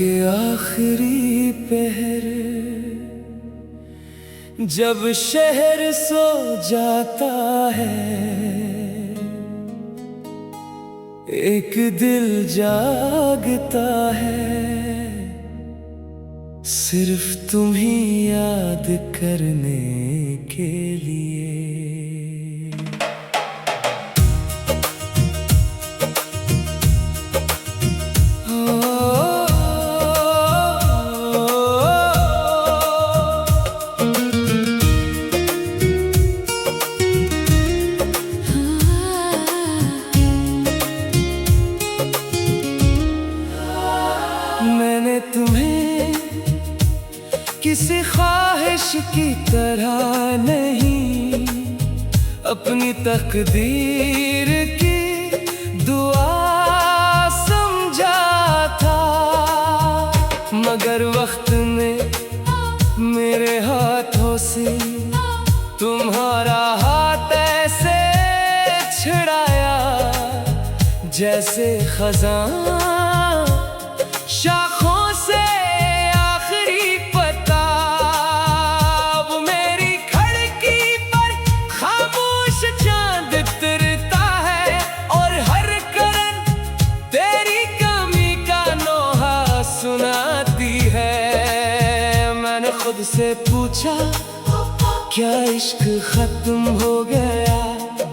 के आखिरी पहर जब शहर सो जाता है, एक दिल जागता है, सिर्फ तुम ही याद करने के लिए। मैंने तुम्हें किसी ख्वाहिश की तरह नहीं, अपनी तकदीर की दुआ समझा था, मगर वक्त ने मेरे हाथों से तुम्हारा हाथ ऐसे छुड़ाया, जैसे खजां शाखों से आखिरी पता। वो मेरी खिड़की पर खामोश चांद उतरता है, और हर करन तेरी कमी का नोहा सुनाती है। मैंने खुद से पूछा, क्या इश्क खत्म हो गया?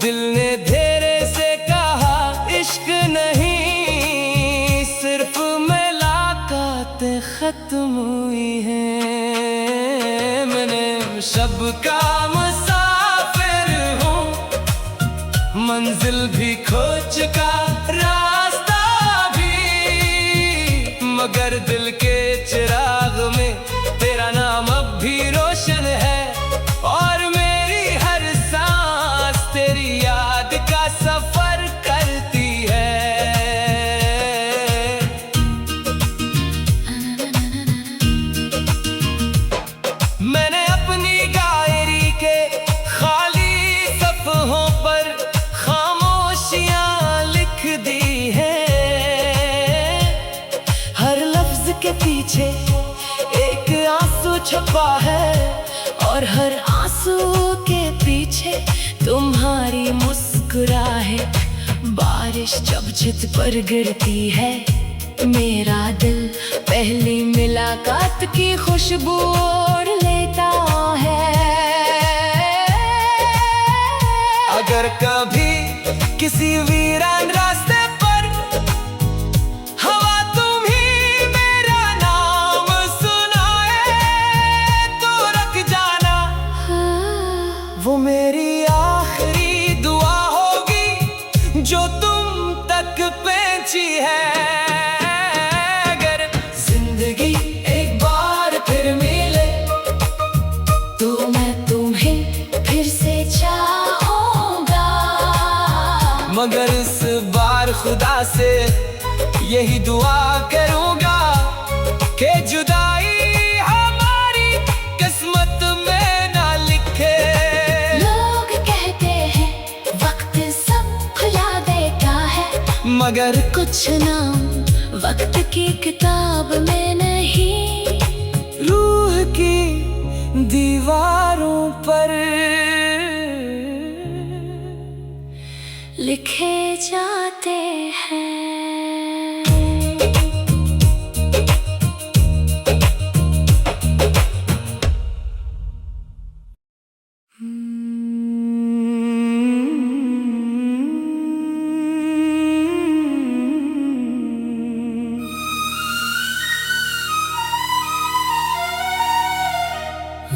दिल ने धीरे से कहा, इश्क नहीं, सिर्फ मुलाकातें खत्म हुई हैं। मैंने शब का मुसाफिर हूँ, मंजिल भी खो चुका, रास्ता भी, मगर दिल के चिराग में तेरा नाम अब भी रोशन है, और मेरी हर सांस तेरी याद का सफर करती है। मैंने अपनी डायरी के खाली सफ़हों पर खामोशियाँ लिख दी हैं, हर लफ्ज के पीछे एक आंसू छुपा है, और हर आंसू के पीछे तुम्हारी मुस्कुराहट। बारिश जब छत पर गिरती है, मेरा दिल पहली मुलाकात की खुशबू ओढ़ लेता है। अगर कभी किसी वीरान रास्ते पर हवा तुम ही मेरा नाम सुनाए, तो रुक जाना, वो मेरी आखिरी दुआ होगी जो तुम तक पहुंची है। अगर जिंदगी एक बार फिर मिले, तो मैं तुम्हें फिर से चाहूंगा, मगर इस बार खुदा से यही दुआ करूंगा कि जुदाई हमारी किस्मत में ना लिखे। लोग कहते हैं वक्त सब खुला देता है, मगर कुछ नाम वक्त की किताब में नहीं, रूह की दीवारों पर लिखे जाते हैं।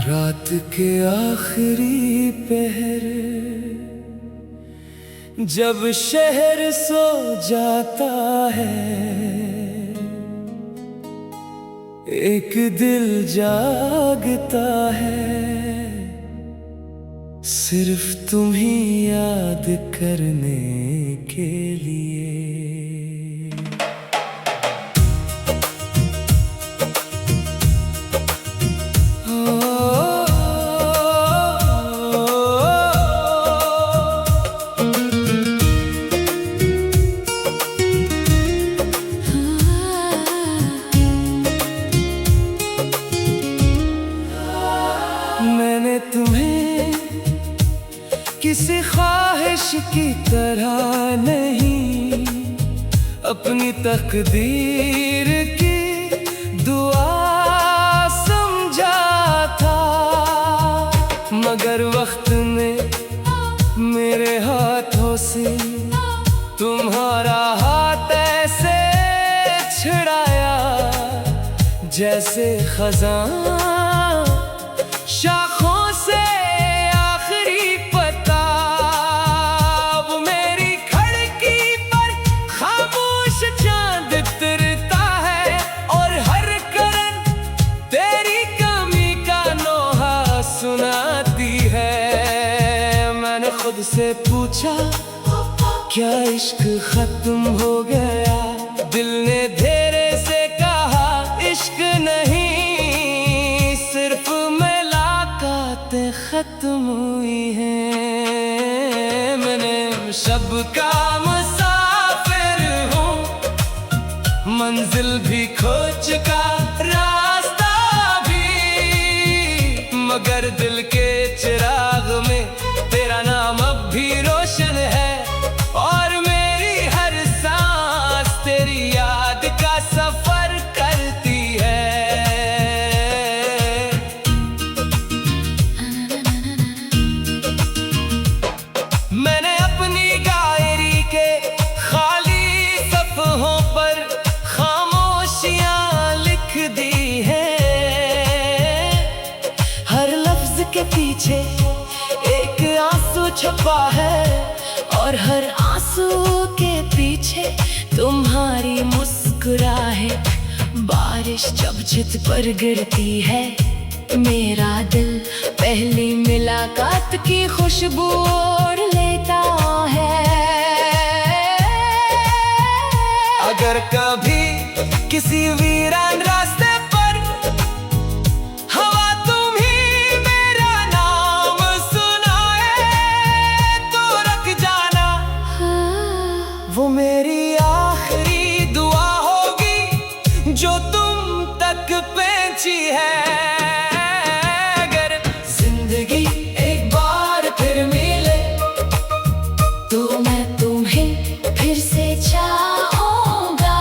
रात के आखिरी पहर जब शहर सो जाता है, एक दिल जागता है, सिर्फ तुम ही याद करने के लिए। की तरह नहीं, अपनी तकदीर की दुआ समझा था। मगर वक्त ने मेरे हाथों से तुम्हारा हाथ ऐसे छिड़ाया, जैसे खजां शाखों से आखिरी पता। वो मेरी खिड़की पर खामोश चांद तिरता है, और हर करन तेरी कमी का नोहा सुनाती है। मैंने खुद से पूछा, क्या इश्क खत्म हो गया? दिल ने धीरे से कहा, इश्क नहीं, सिर्फ मुलाकातें खत्म हुई हैं। मैंने शब का मुसाफिर हूँ, मंजिल भी खो चुका, रास्ता भी, मगर दिल के चिराग में तेरा नाम अब भी रोशन है। और मेरी हर सांस तेरी याद का सफर करती है। मैंने अपनी डायरी के खाली सफ़हों पर खामोशियां लिख दी हैं। हर लफ्ज के पीछे एक आंसू छुपा है, और हर आंसू के पीछे तुम्हारी मुस्कुराहट। बारिश जब छत पर गिरती है, मेरा दिल पहली मुलाकात की खुशबू ओढ़ लेता है। अगर कभी किसी वीरान रास्ते पर हवा तुम ही मेरा नाम सुनाए, तो रख जाना, वो मेरी आखिरी दुआ होगी जो तुम तक पहुंची है। अगर जिंदगी एक बार फिर मिले, तो मैं तुम्हें फिर से चाहूंगा।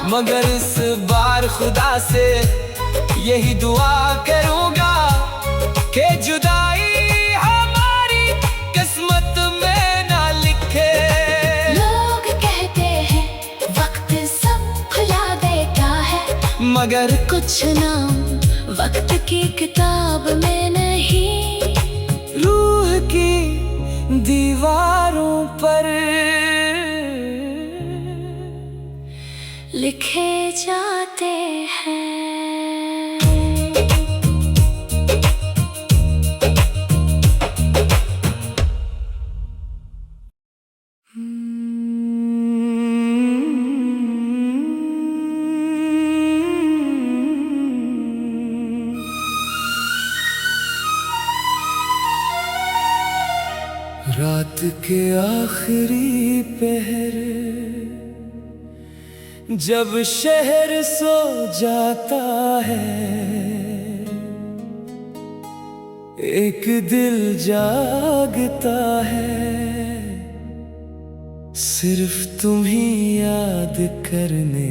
मगर इस बार खुदा से यही दुआ करूंगा कि जुदाई हमारी किस्मत में ना लिखे। लोग कहते हैं वक्त सब खुला देता है, मगर कुछ नाम वक्त की किताब में नहीं, रूह की दीवारों पर लिखे जाते हैं। रात के आखिरी पहर जब शहर सो जाता है, एक दिल जागता है, सिर्फ तुम ही याद करने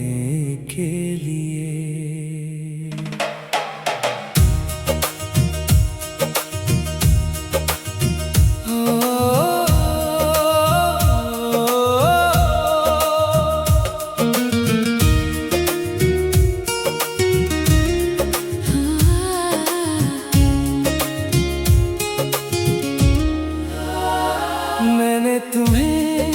के लिए। मैंने तुम्हें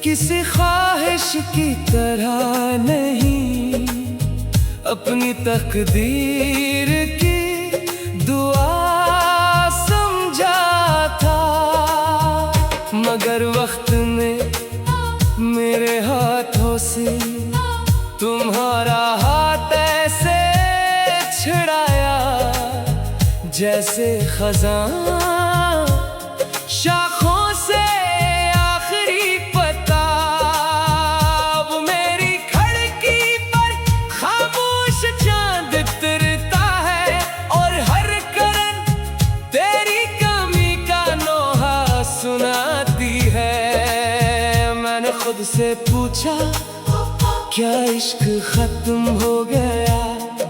किसी ख्वाहिश की तरह नहीं, अपनी तकदीर की दुआ समझा था। मगर वक्त ने मेरे हाथों से तुम्हारा हाथ ऐसे छिड़ाया, जैसे खजां शाखों से आखिरी पता। वो मेरी खिड़की पर खामोश चांद तिरता है, और हर करन तेरी कमी का नोहा पूछा क्या इश्क खत्म हो गया।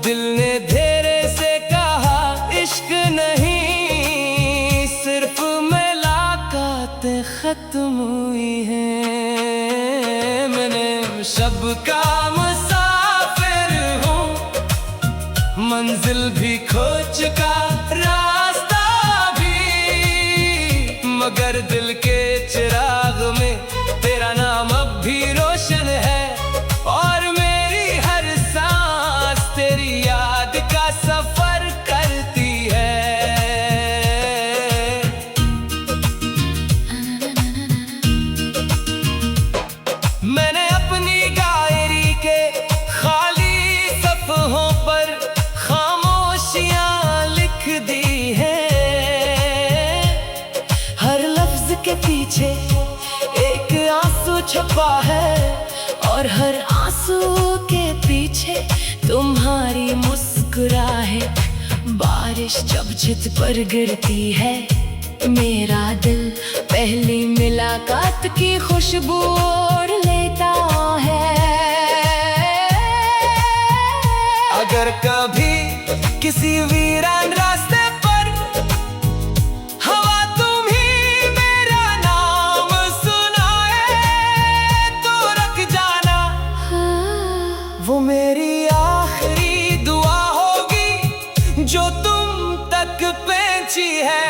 दिल ने धीरे से कहा इश्क नहीं, सिर्फ मुलाकातें खत्म हुई हैं। मैंने शब का मुसाफिर हूँ, मंजिल भी खो चुका, रास्ता भी, मगर दिल के चिराग में तेरा नाम अब भी रोशन है। और मेरी हर सांस तेरी याद का सफर करती है। मैंने अपनी डायरी के खाली सफ़हों पर खामोशियां लिख दी हैं। हर लफ्ज के पीछे एक आंसू छुपा है, और हर आंसू के पीछे तुम्हारी मुस्कुराहट। बारिश जब छत पर गिरती है, मेरा दिल पहली मुलाकात की खुशबू ओढ़ लेता है। अगर कभी किसी वीरान रास्ते पर हवा तुम ही मेरा नाम सुनाए, तो रुक जाना, वो मेरी आखिरी दुआ होगी जो तुम तक पहुंची है।